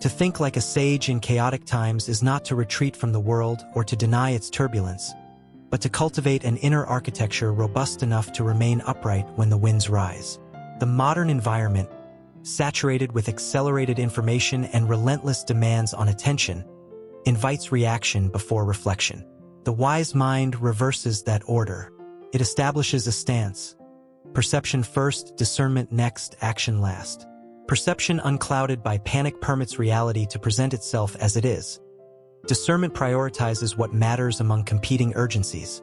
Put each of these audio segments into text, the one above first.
To think like a sage in chaotic times is not to retreat from the world or to deny its turbulence, but to cultivate an inner architecture robust enough to remain upright when the winds rise. The modern environment, saturated with accelerated information and relentless demands on attention, invites reaction before reflection. The wise mind reverses that order. It establishes a stance. Perception first, discernment next, action last. Perception unclouded by panic permits reality to present itself as it is. Discernment prioritizes what matters among competing urgencies.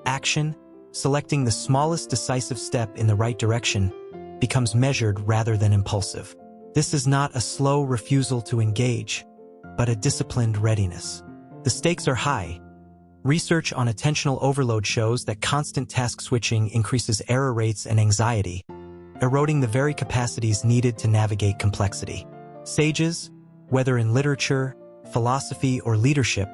Action, selecting the smallest decisive step in the right direction, becomes measured rather than impulsive. This is not a slow refusal to engage, but a disciplined readiness. The stakes are high. Research on attentional overload shows that constant task switching increases error rates and anxiety, eroding the very capacities needed to navigate complexity. Sages, whether in literature, philosophy, or leadership,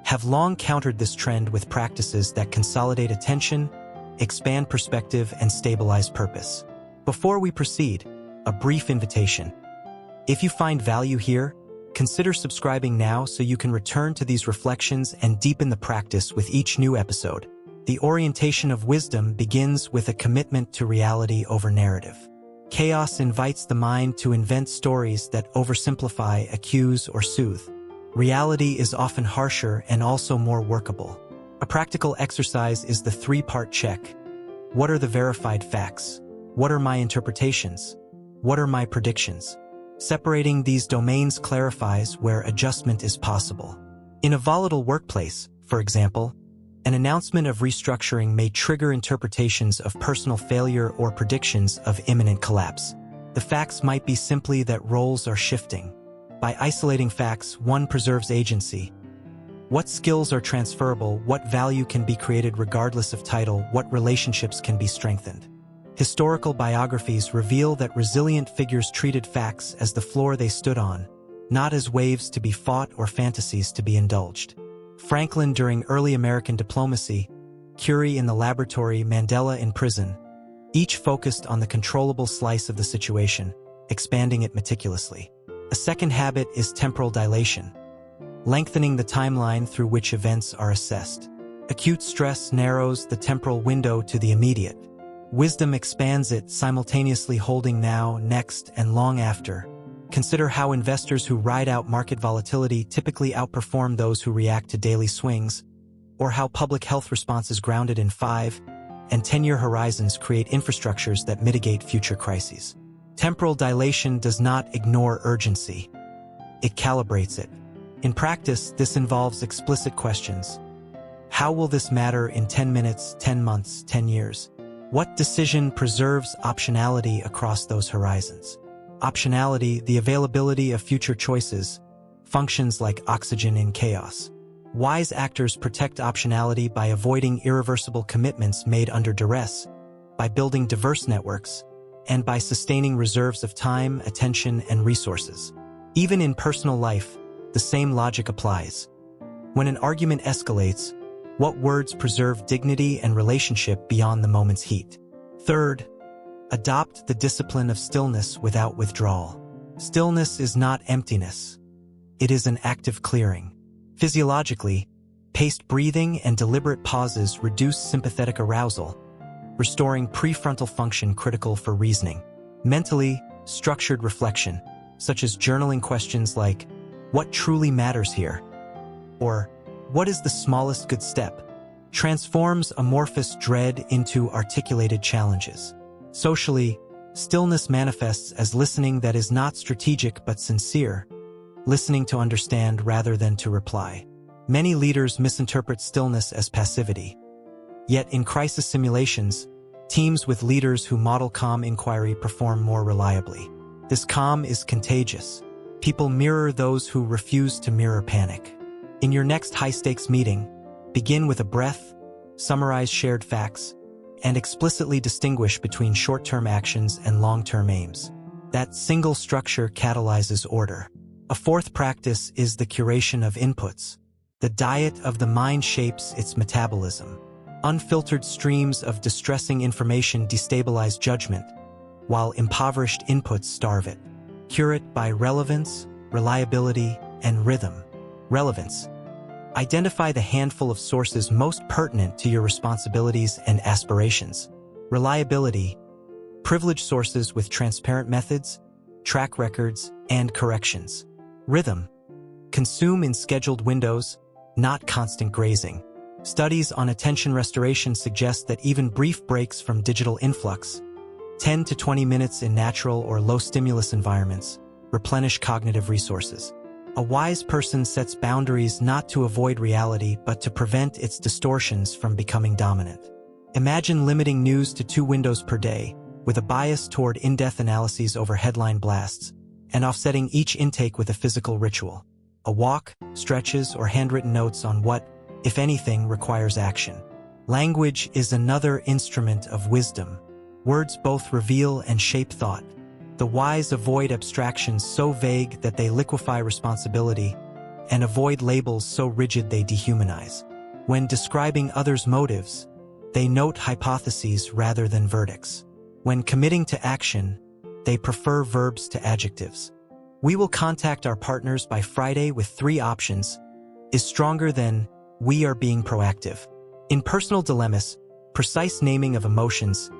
have long countered this trend with practices that consolidate attention, expand perspective, and stabilize purpose. Before we proceed, a brief invitation. If you find value here, consider subscribing now so you can return to these reflections and deepen the practice with each new episode. The orientation of wisdom begins with a commitment to reality over narrative. Chaos invites the mind to invent stories that oversimplify, accuse, or soothe. Reality is often harsher and also more workable. A practical exercise is the three-part check. What are the verified facts? What are my interpretations? What are my predictions? Separating these domains clarifies where adjustment is possible. In a volatile workplace, for example, an announcement of restructuring may trigger interpretations of personal failure or predictions of imminent collapse. The facts might be simply that roles are shifting. By isolating facts, one preserves agency. What skills are transferable? What value can be created regardless of title? What relationships can be strengthened? Historical biographies reveal that resilient figures treated facts as the floor they stood on, not as waves to be fought or fantasies to be indulged. Franklin during early American diplomacy, Curie in the laboratory, Mandela in prison, each focused on the controllable slice of the situation, expanding it meticulously. A second habit is temporal dilation, lengthening the timeline through which events are assessed. Acute stress narrows the temporal window to the immediate. Wisdom expands it, simultaneously holding now, next, and long after. Consider how investors who ride out market volatility typically outperform those who react to daily swings, or how public health responses grounded in 5- and 10-year horizons create infrastructures that mitigate future crises. Temporal dilation does not ignore urgency. It calibrates it. In practice, this involves explicit questions. How will this matter in 10 minutes, 10 months, 10 years? What decision preserves optionality across those horizons? Optionality, the availability of future choices, functions like oxygen in chaos. Wise actors protect optionality by avoiding irreversible commitments made under duress, by building diverse networks, and by sustaining reserves of time, attention, and resources. Even in personal life, the same logic applies. When an argument escalates, what words preserve dignity and relationship beyond the moment's heat? Third, adopt the discipline of stillness without withdrawal. Stillness is not emptiness. It is an active clearing. Physiologically, paced breathing and deliberate pauses reduce sympathetic arousal, restoring prefrontal function critical for reasoning. Mentally, structured reflection, such as journaling questions like, "What truly matters here?" or "What is the smallest good step?" transforms amorphous dread into articulated challenges. Socially, stillness manifests as listening that is not strategic but sincere, listening to understand rather than to reply. Many leaders misinterpret stillness as passivity. Yet in crisis simulations, teams with leaders who model calm inquiry perform more reliably. This calm is contagious. People mirror those who refuse to mirror panic. In your next high-stakes meeting, begin with a breath, summarize shared facts, and explicitly distinguish between short-term actions and long-term aims. That single structure catalyzes order. A fourth practice is the curation of inputs. The diet of the mind shapes its metabolism. Unfiltered streams of distressing information destabilize judgment, while impoverished inputs starve it. Cure it by relevance, reliability, and rhythm. Relevance. Identify the handful of sources most pertinent to your responsibilities and aspirations. Reliability. Privileged sources with transparent methods, track records, and corrections. Rhythm. Consume in scheduled windows, not constant grazing. Studies on attention restoration suggest that even brief breaks from digital influx, 10 to 20 minutes in natural or low-stimulus environments, replenish cognitive resources. A wise person sets boundaries not to avoid reality but to prevent its distortions from becoming dominant. Imagine limiting news to 2 windows per day, with a bias toward in-depth analyses over headline blasts, and offsetting each intake with a physical ritual. A walk, stretches, or handwritten notes on what, if anything, requires action. Language is another instrument of wisdom. Words both reveal and shape thought. The wise avoid abstractions so vague that they liquefy responsibility, and avoid labels so rigid they dehumanize. When describing others' motives, they note hypotheses rather than verdicts. When committing to action, they prefer verbs to adjectives. "We will contact our partners by Friday with 3 options" is stronger than "we are being proactive." In personal dilemmas, precise naming of emotions,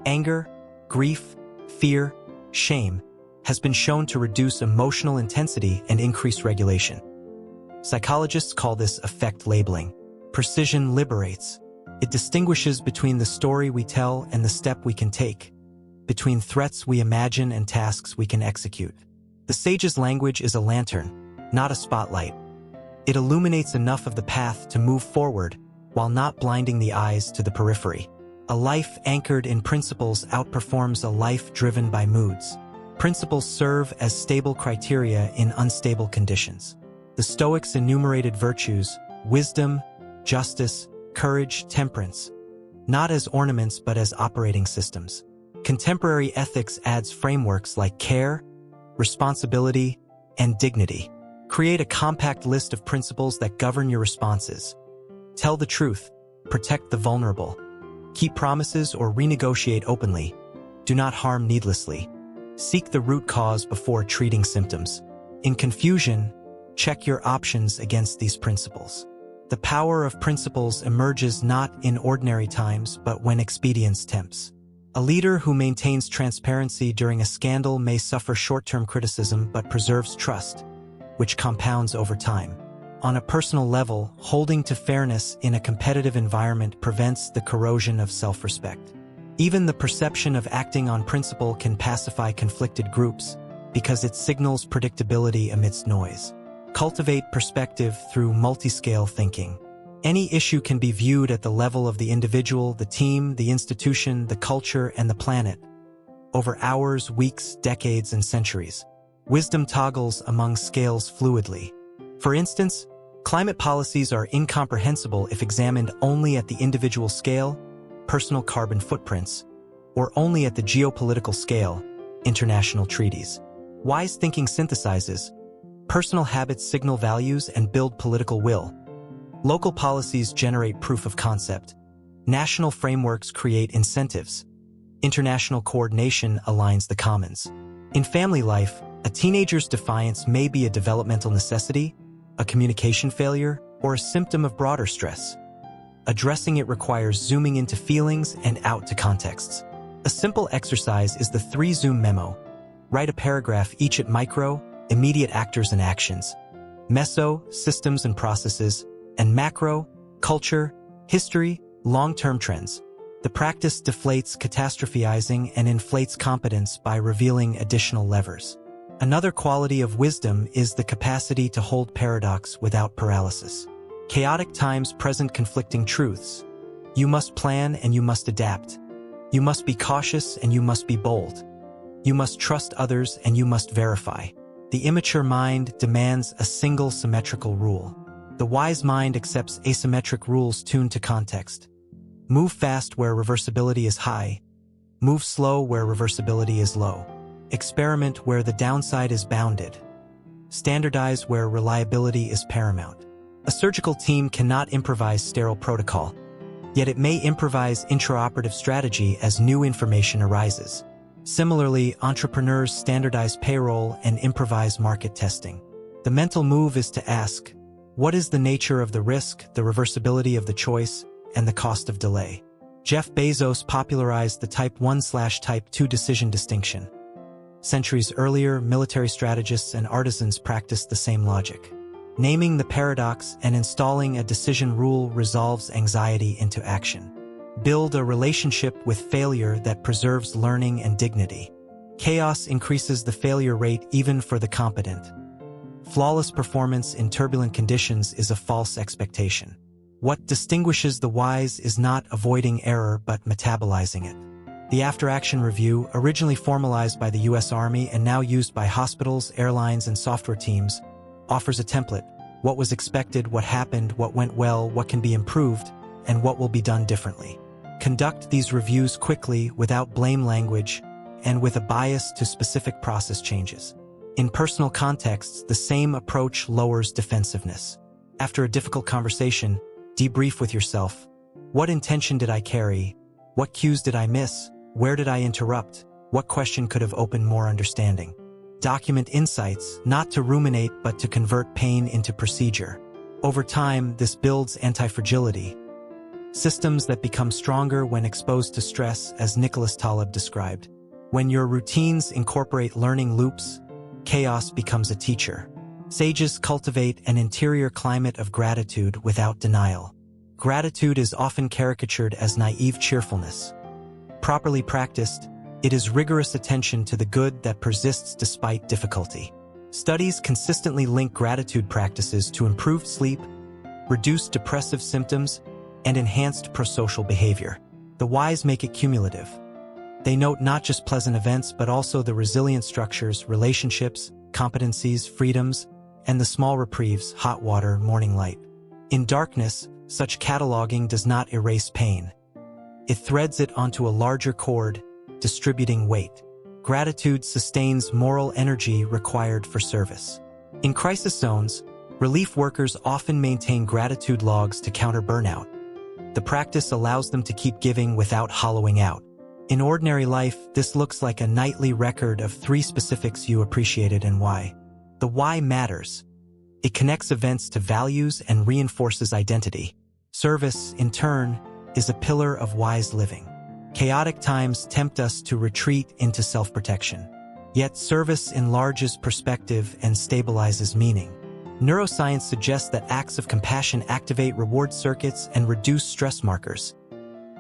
anger, grief, fear, shame, has been shown to reduce emotional intensity and increase regulation. Psychologists call this affect labeling. Precision liberates. It distinguishes between the story we tell and the step we can take, between threats we imagine and tasks we can execute. The sage's language is a lantern, not a spotlight. It illuminates enough of the path to move forward while not blinding the eyes to the periphery. A life anchored in principles outperforms a life driven by moods. Principles serve as stable criteria in unstable conditions. The Stoics enumerated virtues: wisdom, justice, courage, temperance, not as ornaments but as operating systems. Contemporary ethics adds frameworks like care, responsibility, and dignity. Create a compact list of principles that govern your responses. Tell the truth, protect the vulnerable, keep promises or renegotiate openly, do not harm needlessly. Seek the root cause before treating symptoms. In confusion, check your options against these principles. The power of principles emerges not in ordinary times but when expedience tempts. A leader who maintains transparency during a scandal may suffer short-term criticism but preserves trust, which compounds over time. On a personal level, holding to fairness in a competitive environment prevents the corrosion of self-respect. Even the perception of acting on principle can pacify conflicted groups because it signals predictability amidst noise. Cultivate perspective through multi-scale thinking. Any issue can be viewed at the level of the individual, the team, the institution, the culture, and the planet, over hours, weeks, decades, and centuries. Wisdom toggles among scales fluidly. For instance, climate policies are incomprehensible if examined only at the individual scale, personal carbon footprints, or only at the geopolitical scale, international treaties. Wise thinking synthesizes. Personal habits signal values and build political will. Local policies generate proof of concept. National frameworks create incentives. International coordination aligns the commons. In family life, a teenager's defiance may be a developmental necessity, a communication failure, or a symptom of broader stress. Addressing it requires zooming into feelings and out to contexts. A simple exercise is the 3-zoom memo. Write a paragraph each at micro, immediate actors and actions, meso, systems and processes, and macro, culture, history, long-term trends. The practice deflates catastrophizing and inflates competence by revealing additional levers. Another quality of wisdom is the capacity to hold paradox without paralysis. Chaotic times present conflicting truths. You must plan and you must adapt. You must be cautious and you must be bold. You must trust others and you must verify. The immature mind demands a single symmetrical rule. The wise mind accepts asymmetric rules tuned to context. Move fast where reversibility is high. Move slow where reversibility is low. Experiment where the downside is bounded. Standardize where reliability is paramount. A surgical team cannot improvise sterile protocol, yet it may improvise intraoperative strategy as new information arises. Similarly, entrepreneurs standardize payroll and improvise market testing. The mental move is to ask, what is the nature of the risk, the reversibility of the choice, and the cost of delay? Jeff Bezos popularized the Type 1/Type 2 decision distinction. Centuries earlier, military strategists and artisans practiced the same logic. Naming the paradox and installing a decision rule resolves anxiety into action. Build a relationship with failure that preserves learning and dignity. Chaos increases the failure rate even for the competent. Flawless performance in turbulent conditions is a false expectation. What distinguishes the wise is not avoiding error but metabolizing it. The after-action review, originally formalized by the U.S. Army and now used by hospitals, airlines, and software teams, offers a template: what was expected, what happened, what went well, what can be improved, and what will be done differently. Conduct these reviews quickly, without blame language, and with a bias to specific process changes. In personal contexts, the same approach lowers defensiveness. After a difficult conversation, debrief with yourself. What intention did I carry? What cues did I miss? Where did I interrupt? What question could have opened more understanding? Document insights, not to ruminate but to convert pain into procedure. Over time, this builds anti-fragility. Systems that become stronger when exposed to stress, as Nicholas Taleb described. When your routines incorporate learning loops, chaos becomes a teacher. Sages cultivate an interior climate of gratitude without denial. Gratitude is often caricatured as naive cheerfulness. Properly practiced, it is rigorous attention to the good that persists despite difficulty. Studies consistently link gratitude practices to improved sleep, reduced depressive symptoms, and enhanced prosocial behavior. The wise make it cumulative. They note not just pleasant events but also the resilient structures, relationships, competencies, freedoms, and the small reprieves: hot water, morning light. In darkness, such cataloging does not erase pain. It threads it onto a larger cord, distributing weight. Gratitude sustains moral energy required for service. In crisis zones, relief workers often maintain gratitude logs to counter burnout. The practice allows them to keep giving without hollowing out. In ordinary life, this looks like a nightly record of 3 specifics you appreciated and why. The why matters. It connects events to values and reinforces identity. Service, in turn, is a pillar of wise living. Chaotic times tempt us to retreat into self-protection. Yet service enlarges perspective and stabilizes meaning. Neuroscience suggests that acts of compassion activate reward circuits and reduce stress markers.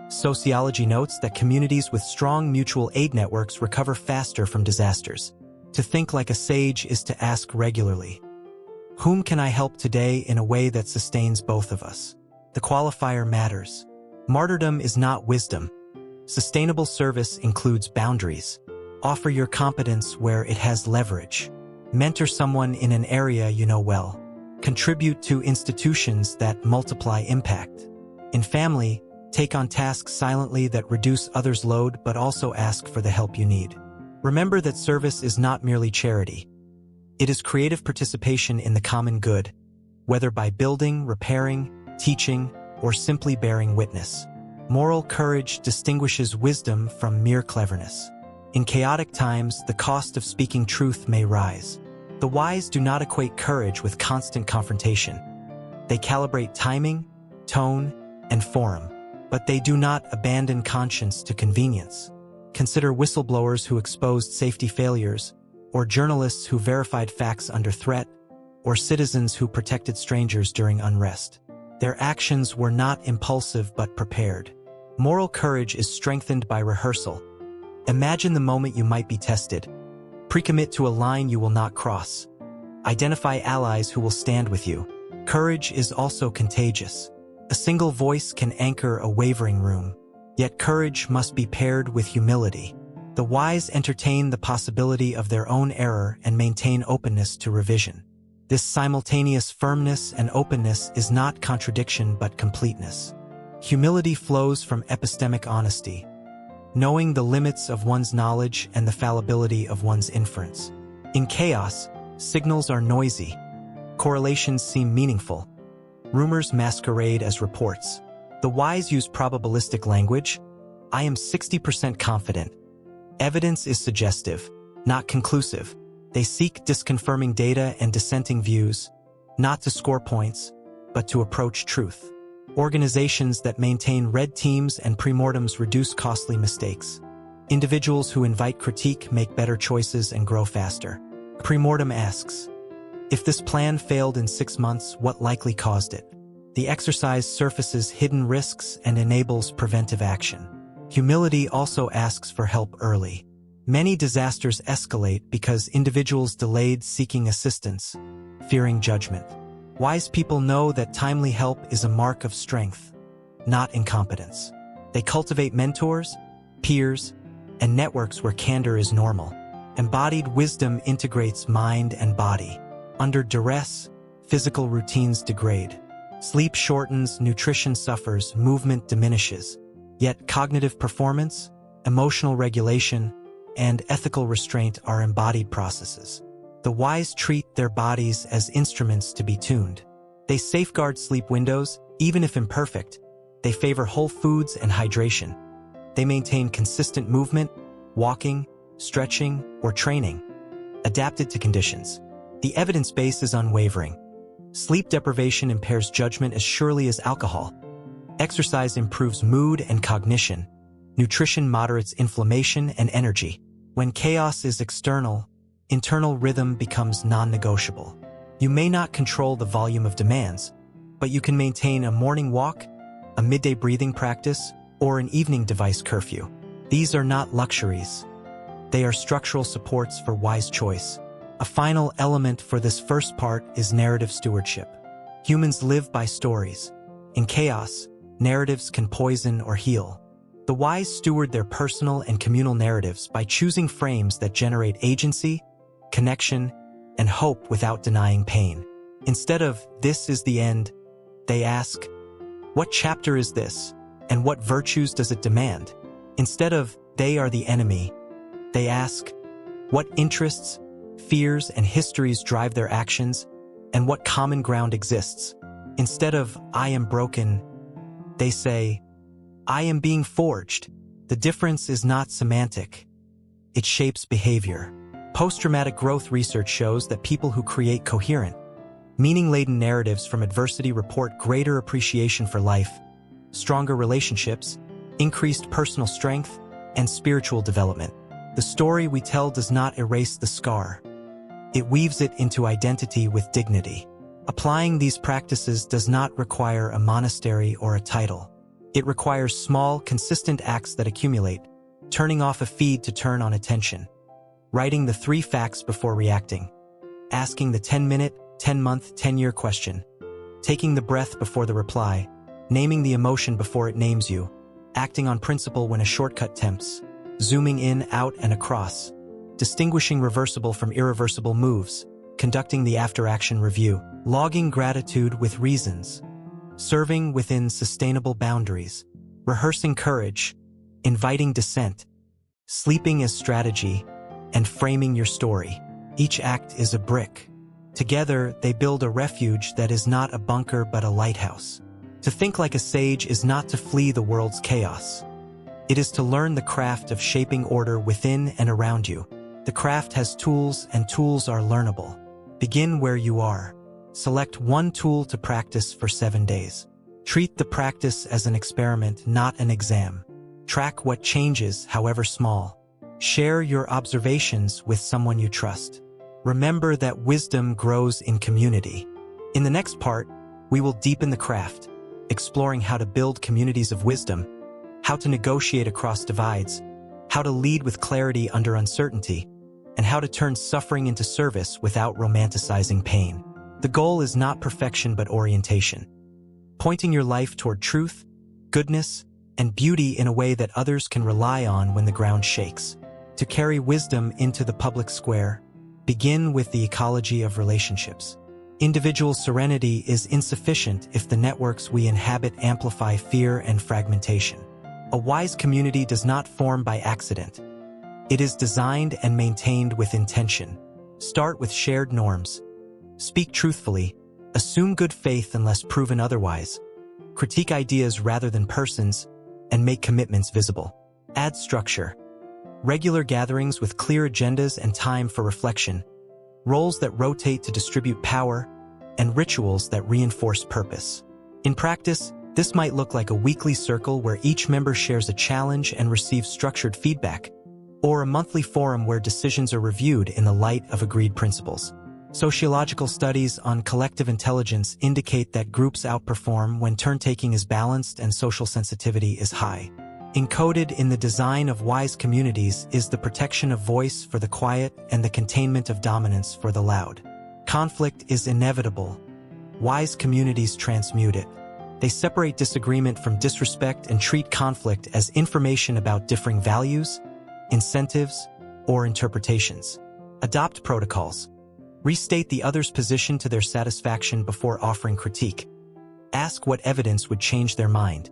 Sociology notes that communities with strong mutual aid networks recover faster from disasters. To think like a sage is to ask regularly, whom can I help today, in a way that sustains both of us? The qualifier matters. Martyrdom is not wisdom. Sustainable service includes boundaries. Offer your competence where it has leverage. Mentor someone in an area you know well. Contribute to institutions that multiply impact. In family, take on tasks silently that reduce others' load but also ask for the help you need. Remember that service is not merely charity. It is creative participation in the common good, whether by building, repairing, teaching, or simply bearing witness. Moral courage distinguishes wisdom from mere cleverness. In chaotic times, the cost of speaking truth may rise. The wise do not equate courage with constant confrontation. They calibrate timing, tone, and forum, but they do not abandon conscience to convenience. Consider whistleblowers who exposed safety failures, or journalists who verified facts under threat, or citizens who protected strangers during unrest. Their actions were not impulsive but prepared. Moral courage is strengthened by rehearsal. Imagine the moment you might be tested. Pre-commit to a line you will not cross. Identify allies who will stand with you. Courage is also contagious. A single voice can anchor a wavering room. Yet courage must be paired with humility. The wise entertain the possibility of their own error and maintain openness to revision. This simultaneous firmness and openness is not contradiction but completeness. Humility flows from epistemic honesty, knowing the limits of one's knowledge and the fallibility of one's inference. In chaos, signals are noisy. Correlations seem meaningful. Rumors masquerade as reports. The wise use probabilistic language. I am 60% confident. Evidence is suggestive, not conclusive. They seek disconfirming data and dissenting views, not to score points, but to approach truth. Organizations that maintain red teams and premortems reduce costly mistakes. Individuals who invite critique make better choices and grow faster. Premortem asks, if this plan failed in 6 months, what likely caused it? The exercise surfaces hidden risks and enables preventive action. Humility also asks for help early. Many disasters escalate because individuals delayed seeking assistance, fearing judgment. Wise people know that timely help is a mark of strength, not incompetence. They cultivate mentors, peers, and networks where candor is normal. Embodied wisdom integrates mind and body. Under duress, physical routines degrade. Sleep shortens, nutrition suffers, movement diminishes. Yet cognitive performance, emotional regulation, and ethical restraint are embodied processes. The wise treat their bodies as instruments to be tuned. They safeguard sleep windows, even if imperfect. They favor whole foods and hydration. They maintain consistent movement, walking, stretching, or training, adapted to conditions. The evidence base is unwavering. Sleep deprivation impairs judgment as surely as alcohol. Exercise improves mood and cognition. Nutrition moderates inflammation and energy. When chaos is external, internal rhythm becomes non-negotiable. You may not control the volume of demands, but you can maintain a morning walk, a midday breathing practice, or an evening device curfew. These are not luxuries. They are structural supports for wise choice. A final element for this first part is narrative stewardship. Humans live by stories. In chaos, narratives can poison or heal. The wise steward their personal and communal narratives by choosing frames that generate agency, connection, and hope without denying pain. Instead of, "This is the end," they ask, "What chapter is this, and what virtues does it demand?" Instead of, "They are the enemy," they ask, "What interests, fears, and histories drive their actions, and what common ground exists?" Instead of, "I am broken," they say, "I am being forged." The difference is not semantic. It shapes behavior. Post-traumatic growth research shows that people who create coherent, meaning-laden narratives from adversity report greater appreciation for life, stronger relationships, increased personal strength, and spiritual development. The story we tell does not erase the scar. It weaves it into identity with dignity. Applying these practices does not require a monastery or a title. It requires small, consistent acts that accumulate, turning off a feed to turn on attention, writing the 3 facts before reacting, asking the 10-minute, 10-month, 10-year question, taking the breath before the reply, naming the emotion before it names you, acting on principle when a shortcut tempts, zooming in, out, and across, distinguishing reversible from irreversible moves, conducting the after-action review, logging gratitude with reasons, serving within sustainable boundaries, rehearsing courage, inviting dissent, sleeping as strategy, and framing your story. Each act is a brick. Together, they build a refuge that is not a bunker but a lighthouse. To think like a sage is not to flee the world's chaos. It is to learn the craft of shaping order within and around you. The craft has tools, and tools are learnable. Begin where you are. Select one tool to practice for 7 days. Treat the practice as an experiment, not an exam. Track what changes, however small. Share your observations with someone you trust. Remember that wisdom grows in community. In the next part, we will deepen the craft, exploring how to build communities of wisdom, how to negotiate across divides, how to lead with clarity under uncertainty, and how to turn suffering into service without romanticizing pain. The goal is not perfection but orientation, pointing your life toward truth, goodness, and beauty in a way that others can rely on when the ground shakes. To carry wisdom into the public square, begin with the ecology of relationships. Individual serenity is insufficient if the networks we inhabit amplify fear and fragmentation. A wise community does not form by accident. It is designed and maintained with intention. Start with shared norms. Speak truthfully. Assume good faith unless proven otherwise. Critique ideas rather than persons, and make commitments visible. Add structure. regular gatherings with clear agendas and time for reflection, roles that rotate to distribute power, and rituals that reinforce purpose. In practice, this might look like a weekly circle where each member shares a challenge and receives structured feedback, or a monthly forum where decisions are reviewed in the light of agreed principles. Sociological studies on collective intelligence indicate that groups outperform when turn-taking is balanced and social sensitivity is high. Encoded in the design of wise communities is the protection of voice for the quiet and the containment of dominance for the loud. Conflict is inevitable. Wise communities transmute it. They separate disagreement from disrespect and treat conflict as information about differing values, incentives, or interpretations. Adopt protocols. Restate the other's position to their satisfaction before offering critique. Ask what evidence would change their mind.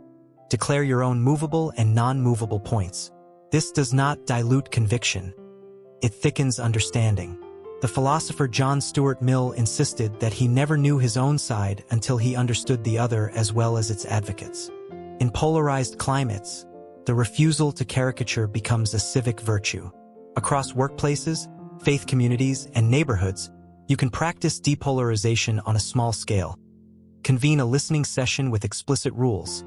Declare your own movable and non-movable points. This does not dilute conviction. It thickens understanding. The philosopher John Stuart Mill insisted that he never knew his own side until he understood the other as well as its advocates. In polarized climates, the refusal to caricature becomes a civic virtue. Across workplaces, faith communities, and neighborhoods, you can practice depolarization on a small scale. Convene a listening session with explicit rules.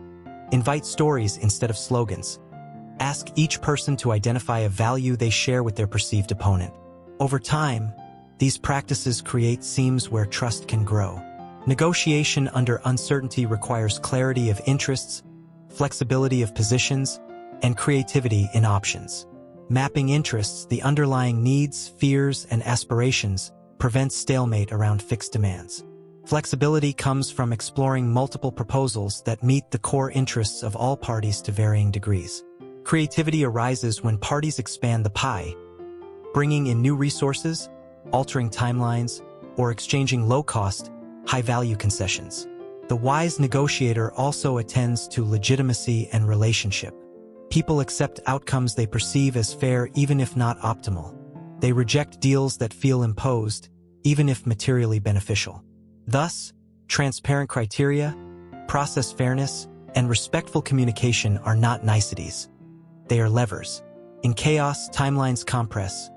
Invite stories instead of slogans. Ask each person to identify a value they share with their perceived opponent. Over time, these practices create seams where trust can grow. Negotiation under uncertainty requires clarity of interests, flexibility of positions, and creativity in options. Mapping interests, the underlying needs, fears, and aspirations, prevents stalemate around fixed demands. Flexibility comes from exploring multiple proposals that meet the core interests of all parties to varying degrees. Creativity arises when parties expand the pie, bringing in new resources, altering timelines, or exchanging low-cost, high-value concessions. The wise negotiator also attends to legitimacy and relationship. People accept outcomes they perceive as fair even if not optimal. They reject deals that feel imposed, even if materially beneficial. Thus, transparent criteria, process fairness, and respectful communication are not niceties. They are levers. In chaos, timelines compress.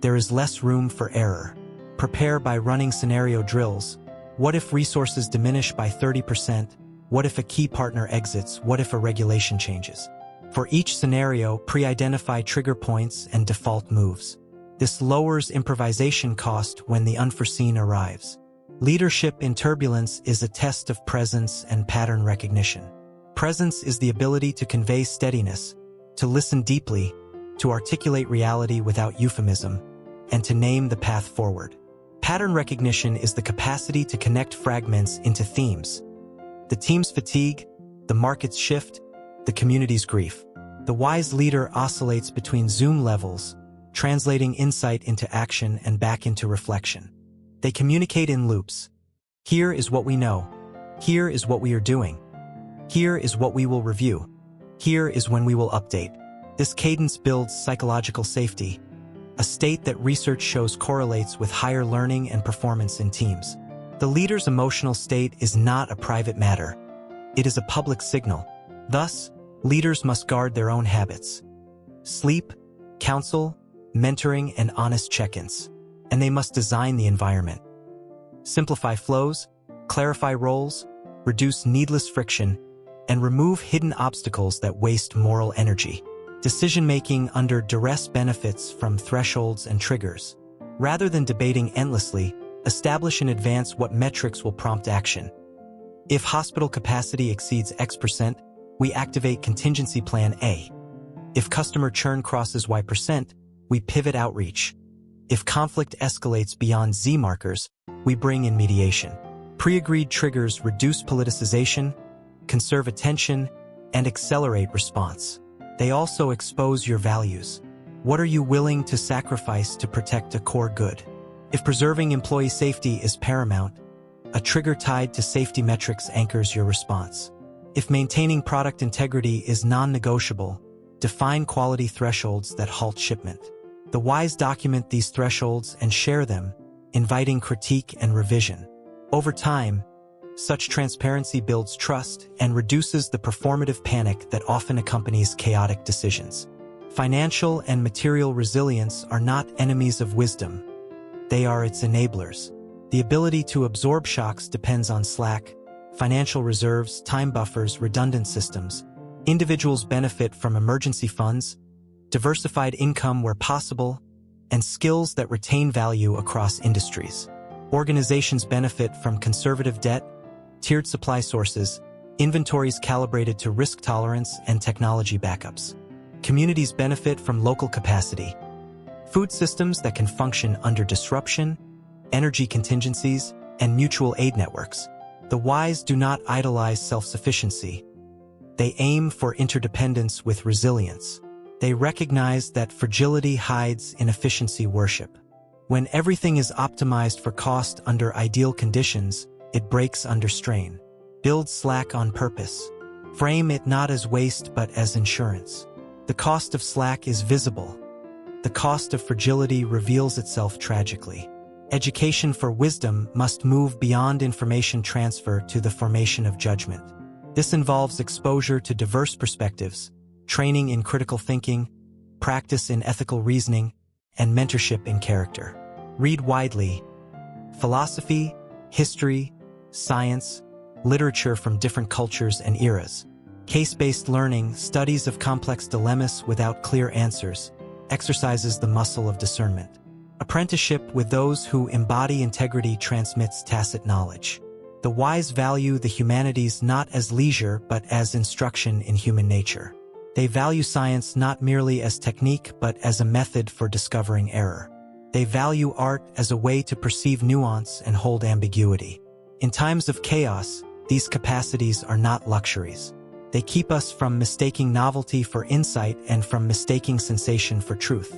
There is less room for error. Prepare by running scenario drills. What if resources diminish by 30%? What if a key partner exits? What if a regulation changes? For each scenario, pre-identify trigger points and default moves. This lowers improvisation cost when the unforeseen arrives. Leadership in turbulence is a test of presence and pattern recognition. Presence is the ability to convey steadiness, to listen deeply, to articulate reality without euphemism, and to name the path forward. Pattern recognition is the capacity to connect fragments into themes. The team's fatigue, the market's shift, the community's grief. The wise leader oscillates between zoom levels, translating insight into action and back into reflection. They communicate in loops. Here is what we know. Here is what we are doing. Here is what we will review. Here is when we will update. This cadence builds psychological safety, a state that research shows correlates with higher learning and performance in teams. The leader's emotional state is not a private matter. It is a public signal. Thus, leaders must guard their own habits. Sleep, counsel, mentoring, and honest check-ins. And they must design the environment. Simplify flows, clarify roles, reduce needless friction, and remove hidden obstacles that waste moral energy. Decision-making under duress benefits from thresholds and triggers. Rather than debating endlessly, establish in advance what metrics will prompt action. If hospital capacity exceeds X%, we activate contingency plan A. If customer churn crosses Y%, we pivot outreach. If conflict escalates beyond Z markers, we bring in mediation. Pre-agreed triggers reduce politicization, conserve attention, and accelerate response. They also expose your values. What are you willing to sacrifice to protect a core good? If preserving employee safety is paramount, a trigger tied to safety metrics anchors your response. If maintaining product integrity is non-negotiable, define quality thresholds that halt shipment. The wise document these thresholds and share them, inviting critique and revision. Over time, such transparency builds trust and reduces the performative panic that often accompanies chaotic decisions. Financial and material resilience are not enemies of wisdom. They are its enablers. The ability to absorb shocks depends on slack, financial reserves, time buffers, redundant systems. Individuals benefit from emergency funds, diversified income where possible, and skills that retain value across industries. Organizations benefit from conservative debt, tiered supply sources, inventories calibrated to risk tolerance, and technology backups. Communities benefit from local capacity, food systems that can function under disruption, energy contingencies, and mutual aid networks. The wise do not idolize self-sufficiency. They aim for interdependence with resilience. They recognize that fragility hides in efficiency worship. When everything is optimized for cost under ideal conditions, it breaks under strain. Build slack on purpose. Frame it not as waste but as insurance. The cost of slack is visible. The cost of fragility reveals itself tragically. Education for wisdom must move beyond information transfer to the formation of judgment. This involves exposure to diverse perspectives, training in critical thinking, practice in ethical reasoning, and mentorship in character. Read widely. Philosophy, history, science, literature from different cultures and eras. Case-based learning, studies of complex dilemmas without clear answers, exercises the muscle of discernment. Apprenticeship with those who embody integrity transmits tacit knowledge. The wise value the humanities not as leisure but as instruction in human nature. They value science not merely as technique but as a method for discovering error. They value art as a way to perceive nuance and hold ambiguity. In times of chaos, these capacities are not luxuries. They keep us from mistaking novelty for insight and from mistaking sensation for truth.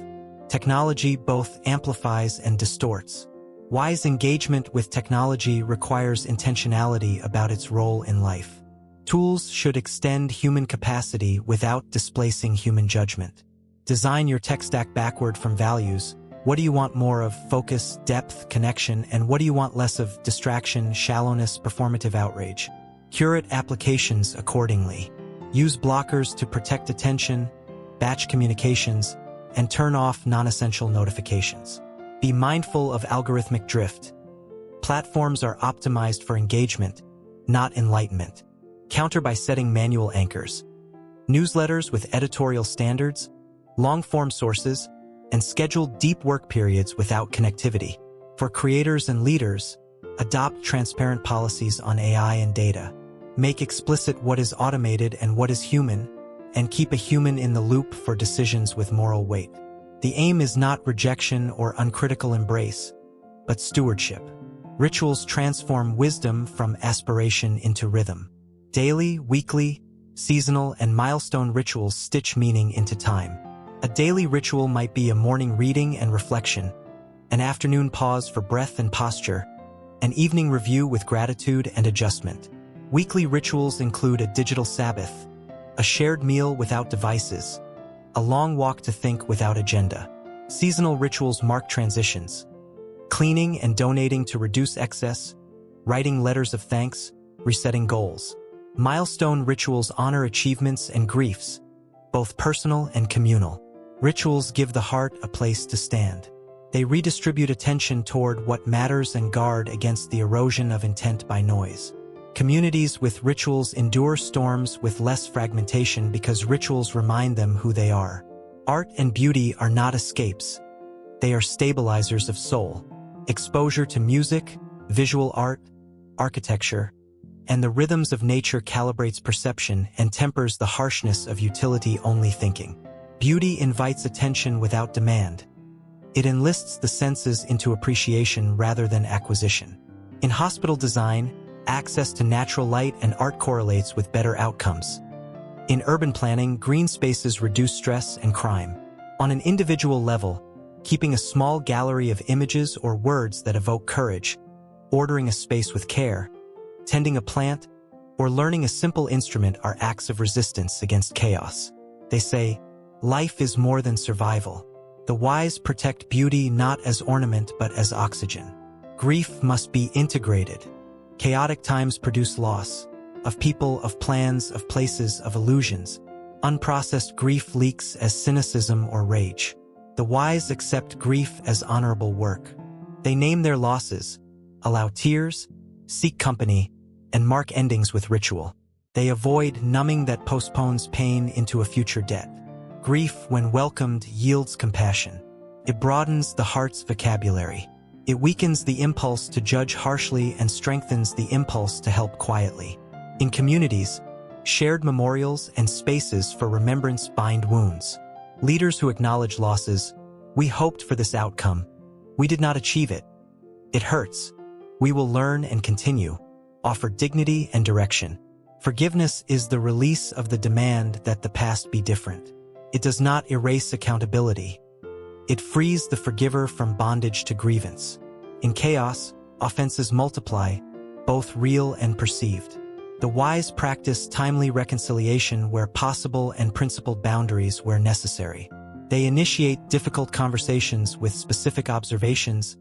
Technology both amplifies and distorts. Wise engagement with technology requires intentionality about its role in life. Tools should extend human capacity without displacing human judgment. Design your tech stack backward from values. What do you want more of? Focus, depth, connection, and what do you want less of? Distraction, shallowness, performative outrage. Curate applications accordingly. Use blockers to protect attention, batch communications, and turn off non-essential notifications. Be mindful of algorithmic drift. Platforms are optimized for engagement, not enlightenment. Counter by setting manual anchors. Newsletters with editorial standards, long-form sources, and scheduled deep work periods without connectivity. For creators and leaders, adopt transparent policies on AI and data. Make explicit what is automated and what is human, and keep a human in the loop for decisions with moral weight. The aim is not rejection or uncritical embrace, but stewardship. Rituals transform wisdom from aspiration into rhythm. Daily, weekly, seasonal, and milestone rituals stitch meaning into time. A daily ritual might be a morning reading and reflection, an afternoon pause for breath and posture, an evening review with gratitude and adjustment. Weekly rituals include a digital Sabbath, a shared meal without devices, a long walk to think without agenda. Seasonal rituals mark transitions, cleaning and donating to reduce excess, writing letters of thanks, resetting goals. Milestone rituals honor achievements and griefs, both personal and communal. Rituals give the heart a place to stand. They redistribute attention toward what matters and guard against the erosion of intent by noise. Communities with rituals endure storms with less fragmentation because rituals remind them who they are. Art and beauty are not escapes. They are stabilizers of soul. Exposure to music, visual art, architecture, and the rhythms of nature calibrates perception and tempers the harshness of utility-only thinking. Beauty invites attention without demand. It enlists the senses into appreciation rather than acquisition. In hospital design, access to natural light and art correlates with better outcomes. In urban planning, green spaces reduce stress and crime. On an individual level, keeping a small gallery of images or words that evoke courage, ordering a space with care, tending a plant, or learning a simple instrument are acts of resistance against chaos. They say, life is more than survival. The wise protect beauty not as ornament but as oxygen. Grief must be integrated. Chaotic times produce loss, of people, of plans, of places, of illusions. Unprocessed grief leaks as cynicism or rage. The wise accept grief as honorable work. They name their losses, allow tears, seek company, and mark endings with ritual. They avoid numbing that postpones pain into a future debt. Grief, when welcomed, yields compassion. It broadens the heart's vocabulary. It weakens the impulse to judge harshly and strengthens the impulse to help quietly. In communities, shared memorials and spaces for remembrance bind wounds. Leaders who acknowledge losses, "We hoped for this outcome. We did not achieve it. It hurts. We will learn and continue," offer dignity and direction. Forgiveness is the release of the demand that the past be different. It does not erase accountability. It frees the forgiver from bondage to grievance. In chaos, offenses multiply, both real and perceived. The wise practice timely reconciliation where possible and principled boundaries where necessary. They initiate difficult conversations with specific observations,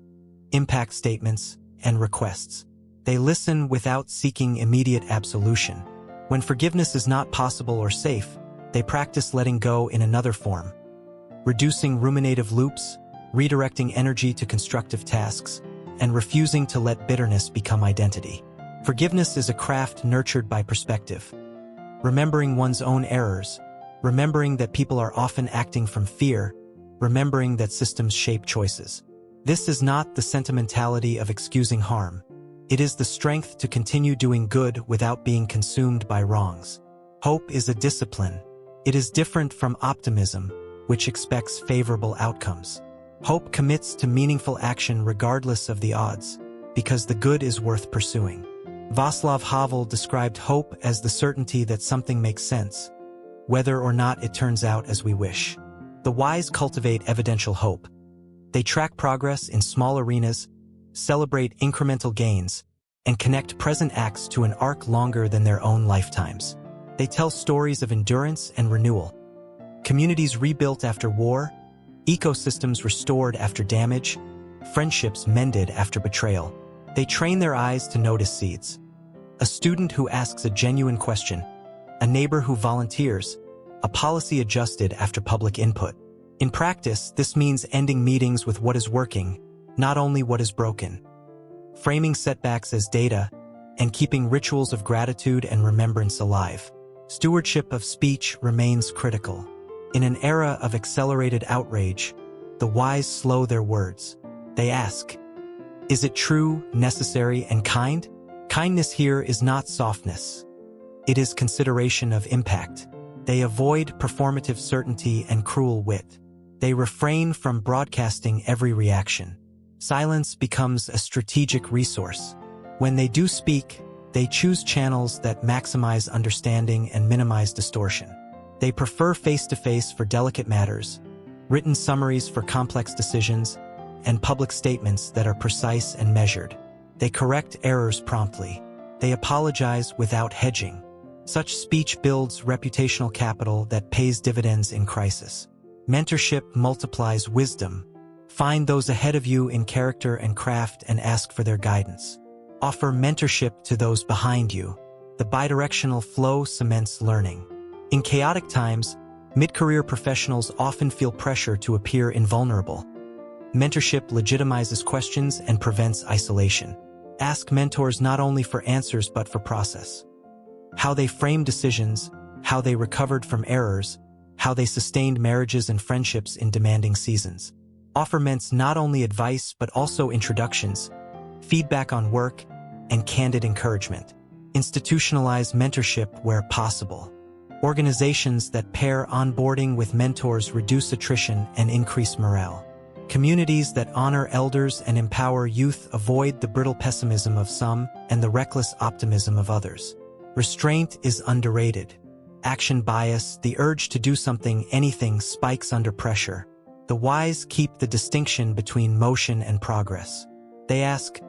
impact statements, and requests. They listen without seeking immediate absolution. When forgiveness is not possible or safe, they practice letting go in another form. Reducing ruminative loops, redirecting energy to constructive tasks, and refusing to let bitterness become identity. Forgiveness is a craft nurtured by perspective. Remembering one's own errors, remembering that people are often acting from fear, remembering that systems shape choices. This is not the sentimentality of excusing harm. It is the strength to continue doing good without being consumed by wrongs. Hope is a discipline. It is different from optimism, which expects favorable outcomes. Hope commits to meaningful action regardless of the odds, because the good is worth pursuing. Václav Havel described hope as the certainty that something makes sense, whether or not it turns out as we wish. The wise cultivate evidential hope. They track progress in small arenas, celebrate incremental gains, and connect present acts to an arc longer than their own lifetimes. They tell stories of endurance and renewal. Communities rebuilt after war, ecosystems restored after damage, friendships mended after betrayal. They train their eyes to notice seeds. A student who asks a genuine question, a neighbor who volunteers, a policy adjusted after public input. In practice, this means ending meetings with what is working, not only what is broken. Framing setbacks as data, and keeping rituals of gratitude and remembrance alive. Stewardship of speech remains critical. In an era of accelerated outrage, the wise slow their words. They ask, is it true, necessary, and kind? Kindness here is not softness. It is consideration of impact. They avoid performative certainty and cruel wit. They refrain from broadcasting every reaction. Silence becomes a strategic resource. When they do speak, they choose channels that maximize understanding and minimize distortion. They prefer face-to-face for delicate matters, written summaries for complex decisions, and public statements that are precise and measured. They correct errors promptly. They apologize without hedging. Such speech builds reputational capital that pays dividends in crisis. Mentorship multiplies wisdom. Find those ahead of you in character and craft and ask for their guidance. Offer mentorship to those behind you. The bidirectional flow cements learning. In chaotic times, mid-career professionals often feel pressure to appear invulnerable. Mentorship legitimizes questions and prevents isolation. Ask mentors not only for answers but for process. How they framed decisions, how they recovered from errors, how they sustained marriages and friendships in demanding seasons. Offer ments not only advice but also introductions, feedback on work, and candid encouragement. Institutionalize mentorship where possible. Organizations that pair onboarding with mentors reduce attrition and increase morale. Communities that honor elders and empower youth avoid the brittle pessimism of some and the reckless optimism of others. Restraint is underrated. Action bias, the urge to do anything spikes under pressure. The wise keep the distinction between motion and progress. They ask,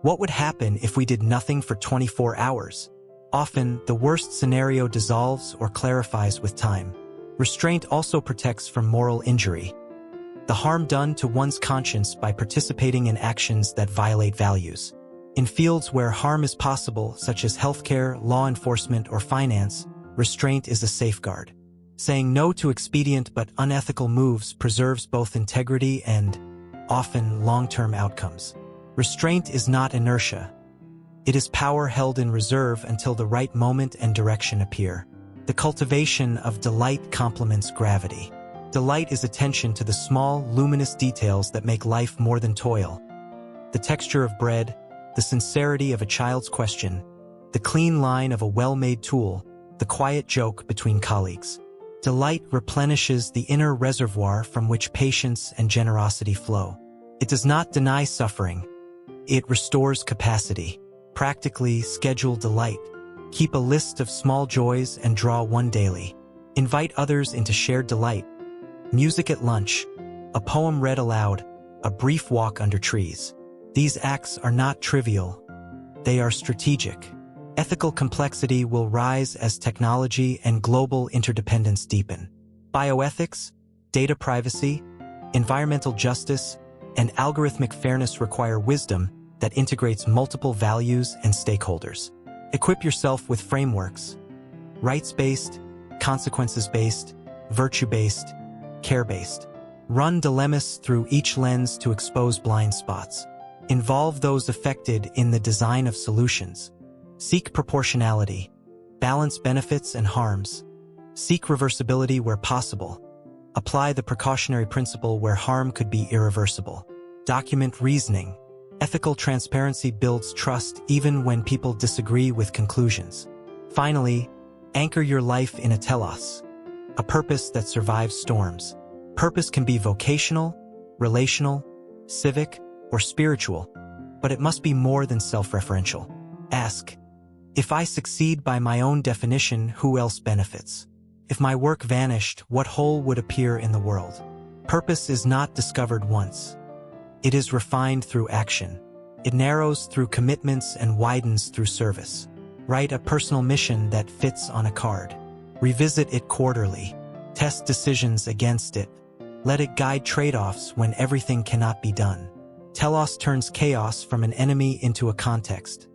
what would happen if we did nothing for 24 hours? Often, the worst scenario dissolves or clarifies with time. Restraint also protects from moral injury. The harm done to one's conscience by participating in actions that violate values. In fields where harm is possible, such as healthcare, law enforcement, or finance, restraint is a safeguard. Saying no to expedient but unethical moves preserves both integrity and, often, long-term outcomes. Restraint is not inertia. It is power held in reserve until the right moment and direction appear. The cultivation of delight complements gravity. Delight is attention to the small, luminous details that make life more than toil. The texture of bread, the sincerity of a child's question, the clean line of a well-made tool, the quiet joke between colleagues. Delight replenishes the inner reservoir from which patience and generosity flow. It does not deny suffering. It restores capacity. Practically, schedule delight. Keep a list of small joys and draw one daily. Invite others into shared delight. Music at lunch, a poem read aloud, a brief walk under trees. These acts are not trivial. They are strategic. Ethical complexity will rise as technology and global interdependence deepen. Bioethics, data privacy, environmental justice, and algorithmic fairness require wisdom that integrates multiple values and stakeholders. Equip yourself with frameworks: rights-based, consequences-based, virtue-based, care-based. Run dilemmas through each lens to expose blind spots. Involve those affected in the design of solutions. Seek proportionality. Balance benefits and harms. Seek reversibility where possible. Apply the precautionary principle where harm could be irreversible. Document reasoning. Ethical transparency builds trust even when people disagree with conclusions. Finally, anchor your life in a telos, a purpose that survives storms. Purpose can be vocational, relational, civic, or spiritual, but it must be more than self-referential. Ask, if I succeed by my own definition, who else benefits? If my work vanished, what hole would appear in the world? Purpose is not discovered once. It is refined through action. It narrows through commitments and widens through service. Write a personal mission that fits on a card. Revisit it quarterly. Test decisions against it. Let it guide trade-offs when everything cannot be done. Telos turns chaos from an enemy into a context,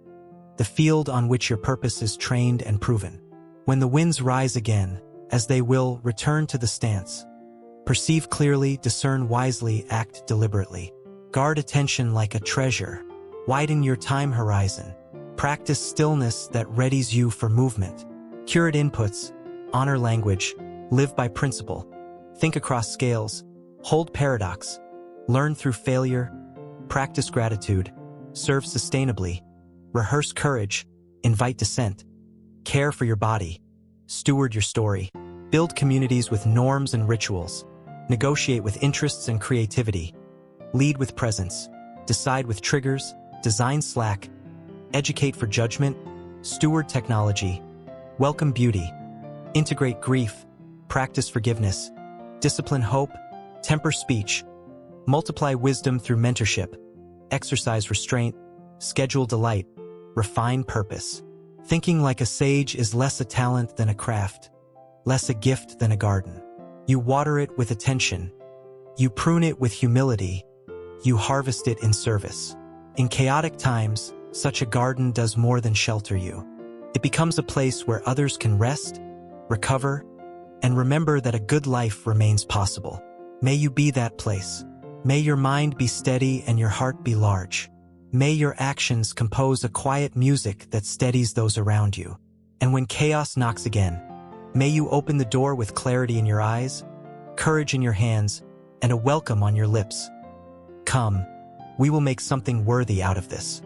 the field on which your purpose is trained and proven. When the winds rise again, as they will, return to the stance. Perceive clearly, discern wisely, act deliberately. Guard attention like a treasure. Widen your time horizon. Practice stillness that readies you for movement. Curate inputs, honor language, live by principle. Think across scales, hold paradox, learn through failure, practice gratitude, serve sustainably, rehearse courage, invite dissent, care for your body, steward your story, build communities with norms and rituals, negotiate with interests and creativity, lead with presence, decide with triggers, design slack, educate for judgment, steward technology, welcome beauty, integrate grief, practice forgiveness, discipline hope, temper speech, multiply wisdom through mentorship, exercise restraint, schedule delight, refine purpose. Thinking like a sage is less a talent than a craft, less a gift than a garden. You water it with attention. You prune it with humility. You harvest it in service. In chaotic times, such a garden does more than shelter you. It becomes a place where others can rest, recover, and remember that a good life remains possible. May you be that place. May your mind be steady and your heart be large. May your actions compose a quiet music that steadies those around you. And when chaos knocks again, may you open the door with clarity in your eyes, courage in your hands, and a welcome on your lips. Come, we will make something worthy out of this.